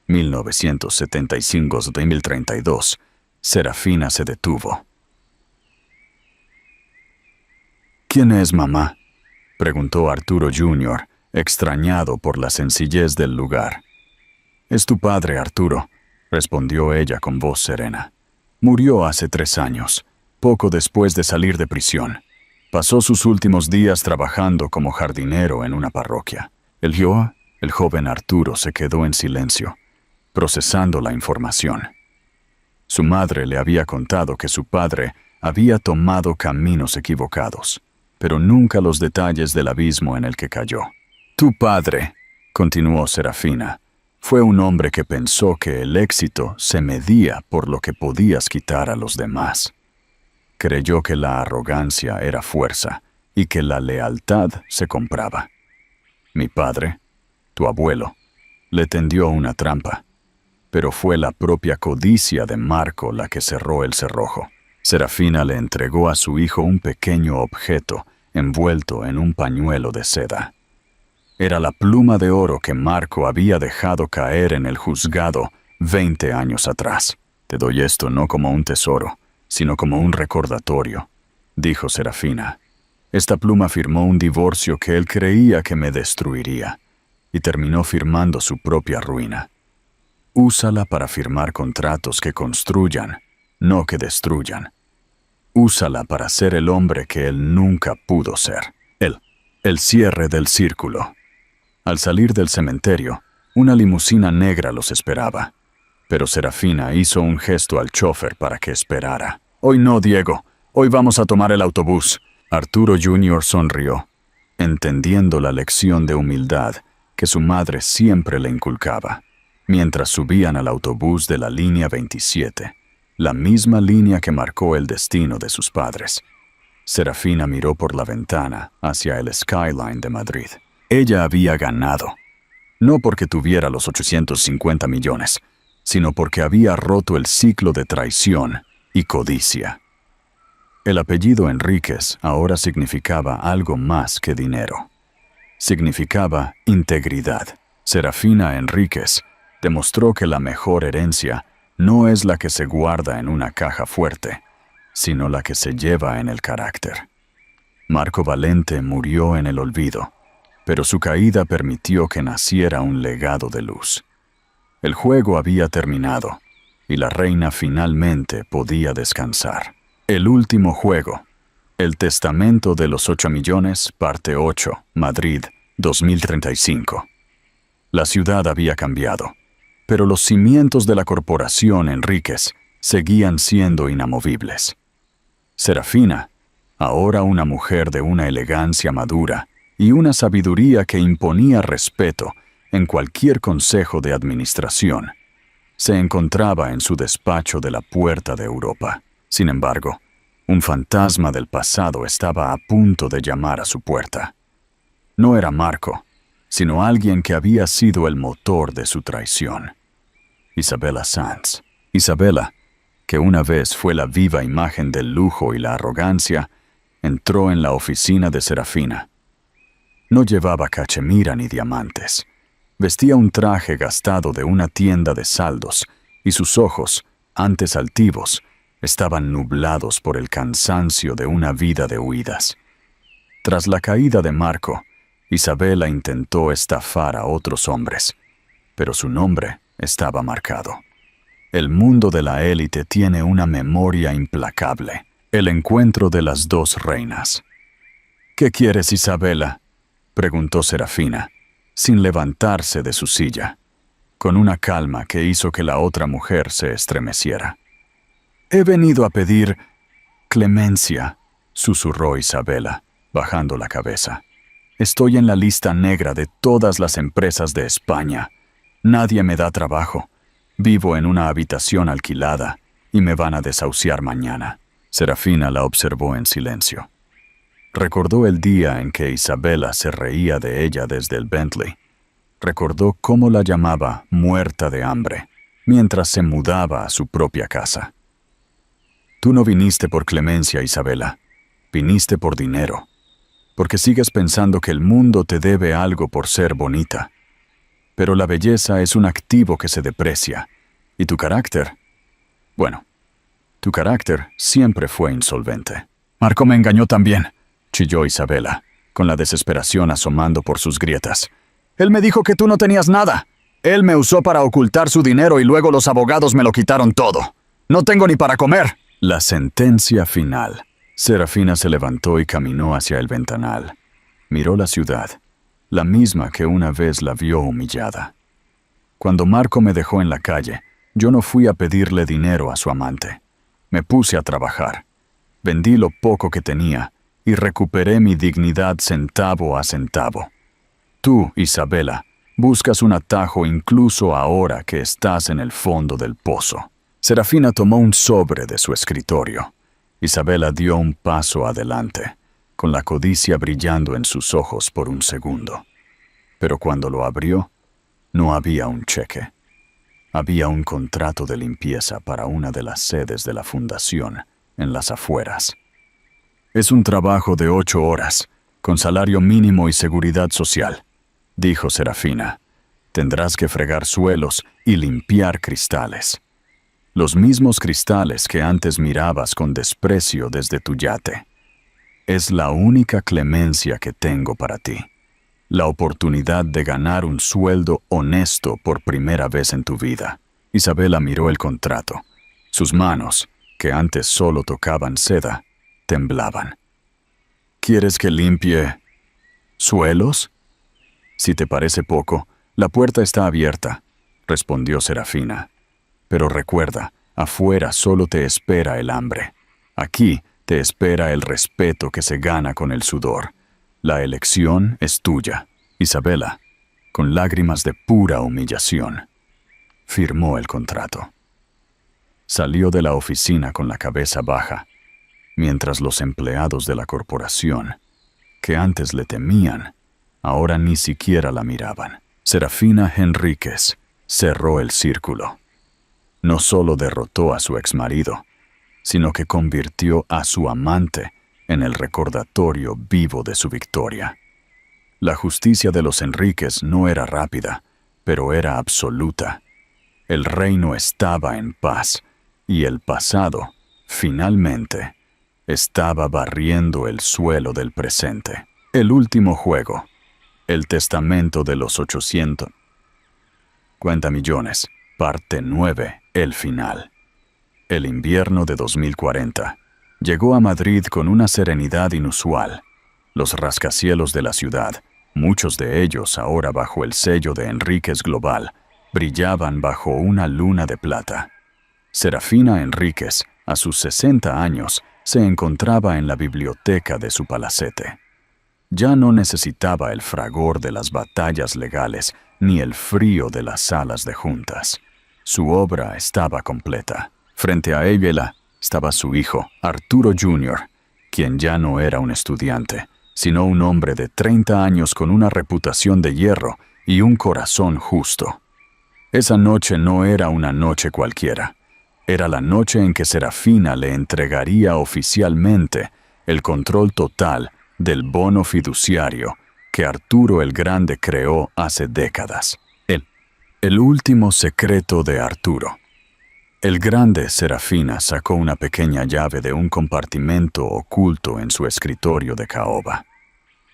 A: 1975-2032, Serafina se detuvo. «¿Quién es mamá?», preguntó Arturo Jr., extrañado por la sencillez del lugar. «Es tu padre, Arturo», respondió ella con voz serena. «Murió hace 3 años, poco después de salir de prisión. Pasó sus últimos días trabajando como jardinero en una parroquia». El joven Arturo se quedó en silencio, procesando la información. Su madre le había contado que su padre había tomado caminos equivocados, pero nunca los detalles del abismo en el que cayó. «Tu padre», continuó Serafina, «fue un hombre que pensó que el éxito se medía por lo que podías quitar a los demás. Creyó que la arrogancia era fuerza y que la lealtad se compraba. Mi padre, tu abuelo, le tendió una trampa, pero fue la propia codicia de Marco la que cerró el cerrojo». Serafina le entregó a su hijo un pequeño objeto envuelto en un pañuelo de seda. Era la pluma de oro que Marco había dejado caer en el juzgado 20 años atrás. «Te doy esto no como un tesoro, sino como un recordatorio», dijo Serafina. «Esta pluma firmó un divorcio que él creía que me destruiría, y terminó firmando su propia ruina. Úsala para firmar contratos que construyan, no que destruyan. Úsala para ser el hombre que él nunca pudo ser». El cierre del círculo. Al salir del cementerio, una limusina negra los esperaba, pero Serafina hizo un gesto al chofer para que esperara. «Hoy no, Diego. Hoy vamos a tomar el autobús». Arturo Jr. sonrió, entendiendo la lección de humildad que su madre siempre le inculcaba. Mientras subían al autobús de la línea 27, la misma línea que marcó el destino de sus padres, Serafina miró por la ventana hacia el skyline de Madrid. Ella había ganado, no porque tuviera los 850 millones, sino porque había roto el ciclo de traición y codicia. El apellido Enríquez ahora significaba algo más que dinero. Significaba integridad. Serafina Enríquez demostró que la mejor herencia no es la que se guarda en una caja fuerte, sino la que se lleva en el carácter. Marco Valente murió en el olvido, pero su caída permitió que naciera un legado de luz. El juego había terminado, y la reina finalmente podía descansar. El último juego. El testamento de los 8 millones, parte 8, Madrid, 2035. La ciudad había cambiado, pero los cimientos de la corporación Enríquez seguían siendo inamovibles. Serafina, ahora una mujer de una elegancia madura y una sabiduría que imponía respeto en cualquier consejo de administración, se encontraba en su despacho de la Puerta de Europa. Sin embargo, un fantasma del pasado estaba a punto de llamar a su puerta. No era Marco, sino alguien que había sido el motor de su traición. Isabela Sanz. Isabela, que una vez fue la viva imagen del lujo y la arrogancia, entró en la oficina de Serafina. No llevaba cachemira ni diamantes. Vestía un traje gastado de una tienda de saldos y sus ojos, antes altivos, estaban nublados por el cansancio de una vida de huidas. Tras la caída de Marco, Isabela intentó estafar a otros hombres, pero su nombre estaba marcado. El mundo de la élite tiene una memoria implacable. El encuentro de las dos reinas. «¿Qué quieres, Isabela?», preguntó Serafina, sin levantarse de su silla, con una calma que hizo que la otra mujer se estremeciera. «He venido a pedir clemencia», susurró Isabela, bajando la cabeza. «Estoy en la lista negra de todas las empresas de España. Nadie me da trabajo. Vivo en una habitación alquilada y me van a desahuciar mañana». Serafina la observó en silencio. Recordó el día en que Isabela se reía de ella desde el Bentley. Recordó cómo la llamaba muerta de hambre, mientras se mudaba a su propia casa. «Tú no viniste por clemencia, Isabela. Viniste por dinero. Porque sigues pensando que el mundo te debe algo por ser bonita. Pero la belleza es un activo que se deprecia. ¿Y tu carácter? Bueno, tu carácter siempre fue insolvente». «Marco me engañó también», chilló Isabela, con la desesperación asomando por sus grietas. «Él me dijo que tú no tenías nada. Él me usó para ocultar su dinero y luego los abogados me lo quitaron todo. No tengo ni para comer». La sentencia final. Serafina se levantó y caminó hacia el ventanal. Miró la ciudad, la misma que una vez la vio humillada. «Cuando Marco me dejó en la calle, yo no fui a pedirle dinero a su amante. Me puse a trabajar. Vendí lo poco que tenía y recuperé mi dignidad centavo a centavo. Tú, Isabela, buscas un atajo incluso ahora que estás en el fondo del pozo». Serafina tomó un sobre de su escritorio. Isabela dio un paso adelante, con la codicia brillando en sus ojos por un segundo. Pero cuando lo abrió, no había un cheque. Había un contrato de limpieza para una de las sedes de la fundación, en las afueras. «Es un trabajo de 8 horas, con salario mínimo y seguridad social», dijo Serafina. «Tendrás que fregar suelos y limpiar cristales. Los mismos cristales que antes mirabas con desprecio desde tu yate. Es la única clemencia que tengo para ti. La oportunidad de ganar un sueldo honesto por primera vez en tu vida». Isabela miró el contrato. Sus manos, que antes solo tocaban seda, temblaban. «¿Quieres que limpie suelos? Si te parece poco, la puerta está abierta», respondió Serafina. «Pero recuerda, afuera solo te espera el hambre. Aquí te espera el respeto que se gana con el sudor. La elección es tuya». Isabela, con lágrimas de pura humillación, firmó el contrato. Salió de la oficina con la cabeza baja, mientras los empleados de la corporación, que antes le temían, ahora ni siquiera la miraban. Serafina Enríquez cerró el círculo. No solo derrotó a su exmarido, sino que convirtió a su amante en el recordatorio vivo de su victoria. La justicia de los Enríquez no era rápida, pero era absoluta. El reino estaba en paz, y el pasado, finalmente, estaba barriendo el suelo del presente. El último juego. El testamento de los 850 millones. Parte 9. El final. El invierno de 2040. Llegó a Madrid con una serenidad inusual. Los rascacielos de la ciudad, muchos de ellos ahora bajo el sello de Enríquez Global, brillaban bajo una luna de plata. Serafina Enríquez, a sus 60 años, se encontraba en la biblioteca de su palacete. Ya no necesitaba el fragor de las batallas legales ni el frío de las salas de juntas. Su obra estaba completa. Frente a ella estaba su hijo, Arturo Jr., quien ya no era un estudiante, sino un hombre de 30 años con una reputación de hierro y un corazón justo. Esa noche no era una noche cualquiera. Era la noche en que Serafina le entregaría oficialmente el control total del bono fiduciario que Arturo el Grande creó hace décadas. El último secreto de Arturo. El Grande Serafina sacó una pequeña llave de un compartimento oculto en su escritorio de caoba.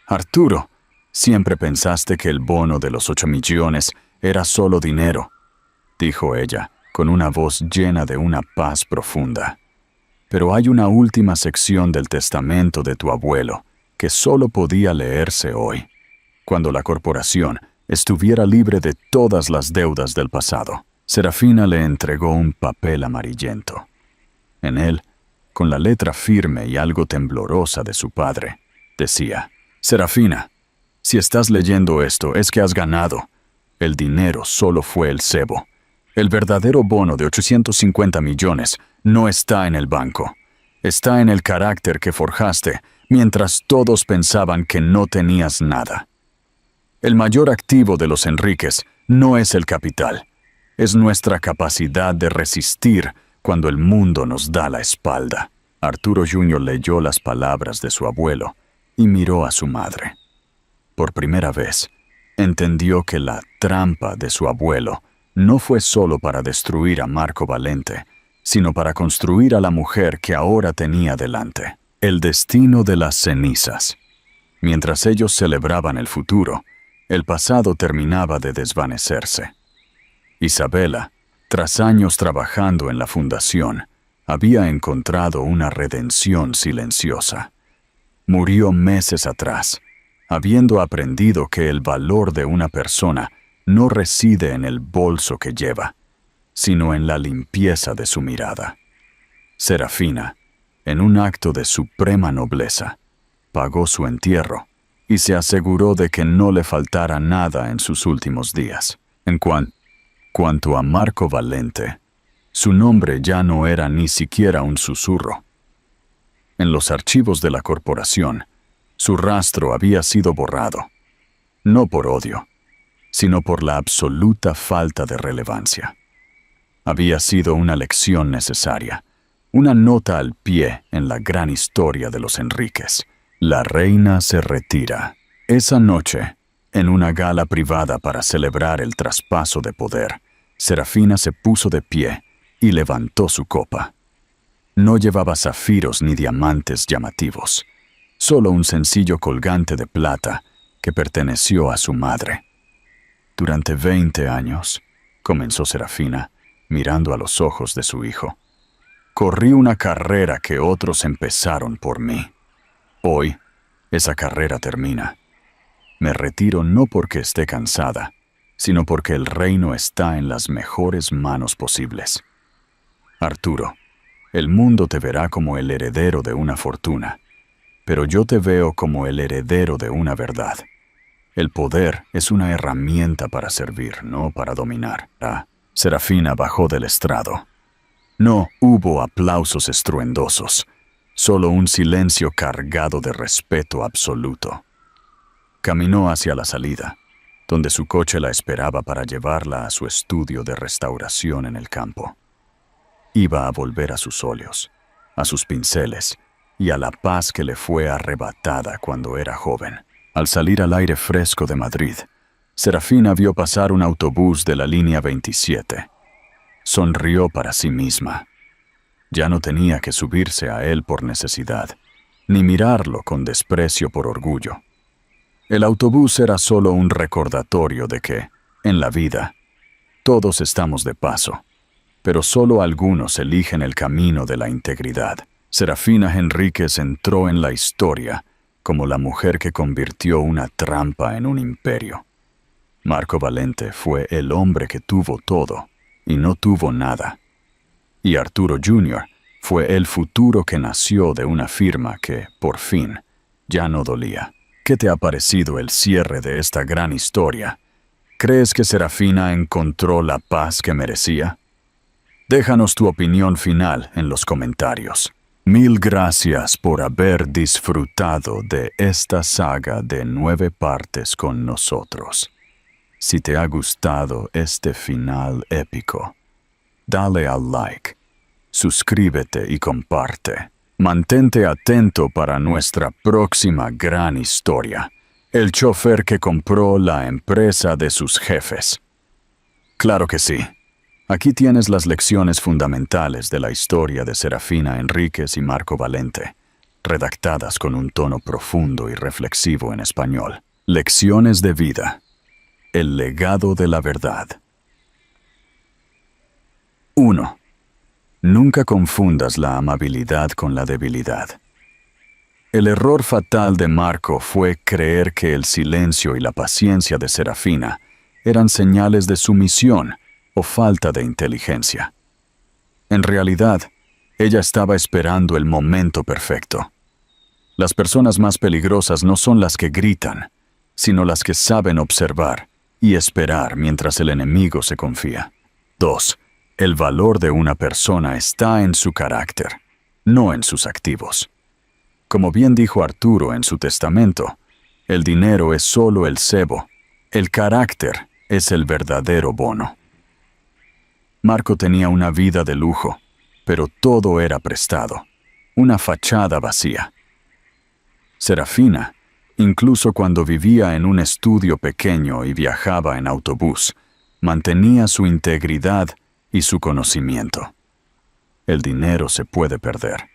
A: Arturo, siempre pensaste que el bono de los 8 millones era solo dinero, dijo ella, con una voz llena de una paz profunda. Pero hay una última sección del testamento de tu abuelo que solo podía leerse hoy, cuando la corporación estuviera libre de todas las deudas del pasado. Serafina le entregó un papel amarillento. En él, con la letra firme y algo temblorosa de su padre, decía: Serafina, si estás leyendo esto es que has ganado. El dinero solo fue el cebo. El verdadero bono de 850 millones no está en el banco. Está en el carácter que forjaste mientras todos pensaban que no tenías nada. El mayor activo de los Enríquez no es el capital. Es nuestra capacidad de resistir cuando el mundo nos da la espalda. Arturo Jr. leyó las palabras de su abuelo y miró a su madre. Por primera vez, entendió que la trampa de su abuelo no fue solo para destruir a Marco Valente, sino para construir a la mujer que ahora tenía delante. El destino de las cenizas. Mientras ellos celebraban el futuro, el pasado terminaba de desvanecerse. Isabela, tras años trabajando en la fundación, había encontrado una redención silenciosa. Murió meses atrás, habiendo aprendido que el valor de una persona no reside en el bolso que lleva, sino en la limpieza de su mirada. Serafina, en un acto de suprema nobleza, pagó su entierro y se aseguró de que no le faltara nada en sus últimos días. En cuanto a Marco Valente, su nombre ya no era ni siquiera un susurro. En los archivos de la corporación, su rastro había sido borrado, no por odio, sino por la absoluta falta de relevancia. Había sido una lección necesaria, una nota al pie en la gran historia de los Enríquez. La reina se retira. Esa noche, en una gala privada para celebrar el traspaso de poder, Serafina se puso de pie y levantó su copa. No llevaba zafiros ni diamantes llamativos, solo un sencillo colgante de plata que perteneció a su madre. Durante 20 años, comenzó Serafina, mirando a los ojos de su hijo, corrí una carrera que otros empezaron por mí. Hoy, esa carrera termina. Me retiro no porque esté cansada, sino porque el reino está en las mejores manos posibles. Arturo, el mundo te verá como el heredero de una fortuna, pero yo te veo como el heredero de una verdad. El poder es una herramienta para servir, no para dominar. Serafina bajó del estrado. No hubo aplausos estruendosos, solo un silencio cargado de respeto absoluto. Caminó hacia la salida, donde su coche la esperaba para llevarla a su estudio de restauración en el campo. Iba a volver a sus óleos, a sus pinceles y a la paz que le fue arrebatada cuando era joven. Al salir al aire fresco de Madrid, Serafina vio pasar un autobús de la línea 27. Sonrió para sí misma. Ya no tenía que subirse a él por necesidad, ni mirarlo con desprecio por orgullo. El autobús era solo un recordatorio de que, en la vida, todos estamos de paso, pero solo algunos eligen el camino de la integridad. Serafina Henríquez entró en la historia como la mujer que convirtió una trampa en un imperio. Marco Valente fue el hombre que tuvo todo y no tuvo nada. Y Arturo Jr. fue el futuro que nació de una firma que, por fin, ya no dolía. ¿Qué te ha parecido el cierre de esta gran historia? ¿Crees que Serafina encontró la paz que merecía? Déjanos tu opinión final en los comentarios. Mil gracias por haber disfrutado de esta saga de 9 partes con nosotros. Si te ha gustado este final épico, dale al like, suscríbete y comparte. Mantente atento para nuestra próxima gran historia. El chofer que compró la empresa de sus jefes. Claro que sí. Aquí tienes las lecciones fundamentales de la historia de Serafina Henríquez y Marco Valente, redactadas con un tono profundo y reflexivo en español. Lecciones de vida. El legado de la verdad. 1. Nunca confundas la amabilidad con la debilidad. El error fatal de Marco fue creer que el silencio y la paciencia de Serafina eran señales de sumisión o falta de inteligencia. En realidad, ella estaba esperando el momento perfecto. Las personas más peligrosas no son las que gritan, sino las que saben observar y esperar mientras el enemigo se confía. 2. El valor de una persona está en su carácter, no en sus activos. Como bien dijo Arturo en su testamento, el dinero es solo el cebo, el carácter es el verdadero bono. Marco tenía una vida de lujo, pero todo era prestado, una fachada vacía. Serafina, incluso cuando vivía en un estudio pequeño y viajaba en autobús, mantenía su integridad y su conocimiento. El dinero se puede perder,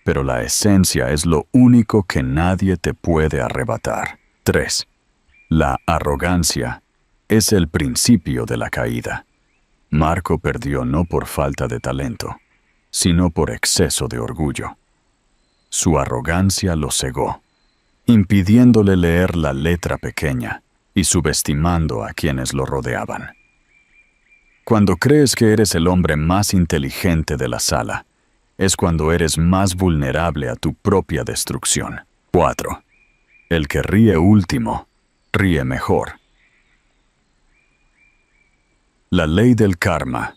A: pero la esencia es lo único que nadie te puede arrebatar. 3. La arrogancia es el principio de la caída. Marco perdió no por falta de talento, sino por exceso de orgullo. Su arrogancia lo cegó, impidiéndole leer la letra pequeña y subestimando a quienes lo rodeaban. Cuando crees que eres el hombre más inteligente de la sala, es cuando eres más vulnerable a tu propia destrucción. 4. El que ríe último, ríe mejor. La ley del karma.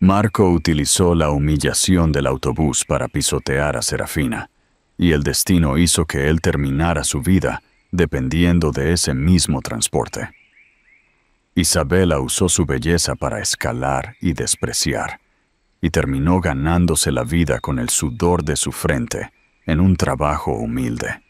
A: Marco utilizó la humillación del autobús para pisotear a Serafina, y el destino hizo que él terminara su vida dependiendo de ese mismo transporte. Isabela usó su belleza para escalar y despreciar, y terminó ganándose la vida con el sudor de su frente en un trabajo humilde.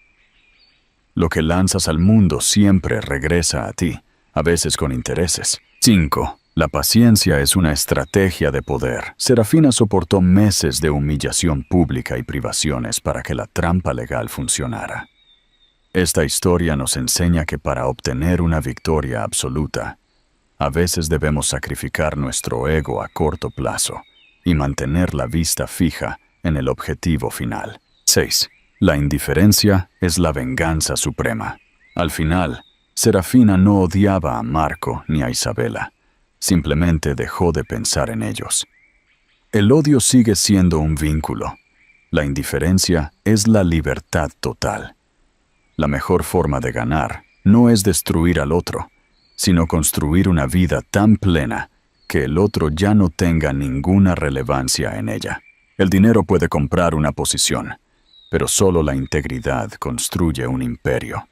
A: Lo que lanzas al mundo siempre regresa a ti, a veces con intereses. 5. La paciencia es una estrategia de poder. Serafina soportó meses de humillación pública y privaciones para que la trampa legal funcionara. Esta historia nos enseña que para obtener una victoria absoluta, a veces debemos sacrificar nuestro ego a corto plazo y mantener la vista fija en el objetivo final. 6. La indiferencia es la venganza suprema. Al final, Serafina no odiaba a Marco ni a Isabela. Simplemente dejó de pensar en ellos. El odio sigue siendo un vínculo. La indiferencia es la libertad total. La mejor forma de ganar no es destruir al otro, sino construir una vida tan plena que el otro ya no tenga ninguna relevancia en ella. El dinero puede comprar una posición, pero solo la integridad construye un imperio.